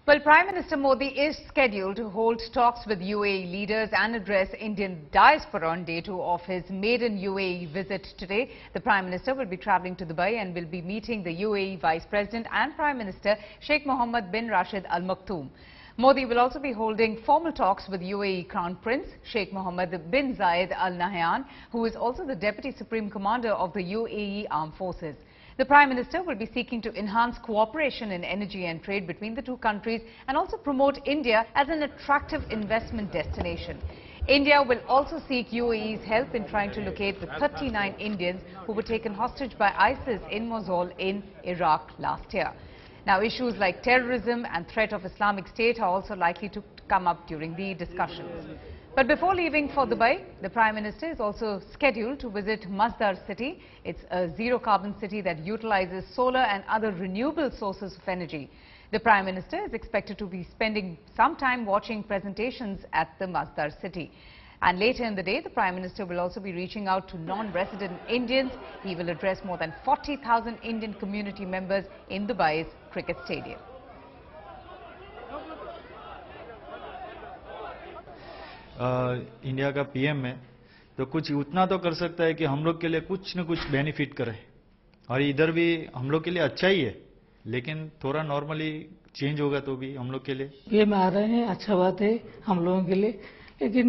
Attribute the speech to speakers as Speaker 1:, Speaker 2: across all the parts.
Speaker 1: Well, Prime Minister Modi is scheduled to hold talks with UAE leaders and address Indian diaspora on day 2 of his maiden UAE visit today. The Prime Minister will be travelling to Dubai and will be meeting the UAE Vice President and Prime Minister Sheikh Mohammed bin Rashid Al Maktoum. Modi will also be holding formal talks with UAE Crown Prince Sheikh Mohammed bin Zayed Al Nahyan, who is also the Deputy Supreme Commander of the UAE Armed Forces. The Prime Minister will be seeking to enhance cooperation in energy and trade between the two countries and also promote India as an attractive investment destination. India will also seek UAE's help in trying to locate the 39 Indians who were taken hostage by ISIS in Mosul in Iraq last year. Now, issues like terrorism and threat of Islamic State are also likely to come up during the discussions. But before leaving for Dubai, the Prime Minister is also scheduled to visit Masdar city. It's a zero-carbon city that utilizes solar and other renewable sources of energy. The Prime Minister is expected to be spending some time watching presentations at the Masdar city. And later in the day, the Prime Minister will also be reaching out to non-resident Indians. He will address more than 40,000 Indian community members in Dubai's cricket stadium.
Speaker 2: India का PM है तो कुछ उतना तो कर सकता है कि हम लोग के लिए कुछ न कुछ बेनिफिट करे और इधर भी हम लोग के लिए अच्छा ही है लेकिन थोड़ा नॉर्मली चेंज होगा तो भी हम लोग के लिए
Speaker 3: पीएम आ रहे हैं अच्छा बात है हम लोगों के लिए लेकिन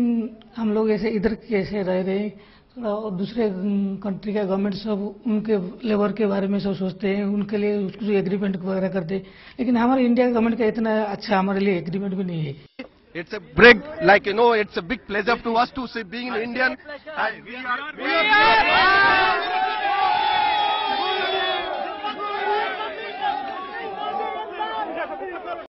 Speaker 3: हम लोग ऐसे इधर कैसे रह रहे हैं थोड़ा दूसरे कंट्री का गवर्नमेंट सब उनके लेबर के बारे में सब सोचते हैं उनके लिए उसको एग्रीमेंट वगैरह करते हैं लेकिन हमारे इंडिया गवर्नमेंट का इतना अच्छा हमारे लिए एग्रीमेंट भी नहीं है.
Speaker 4: It's a big, it's a big pleasure to us to see being an Indian. And we are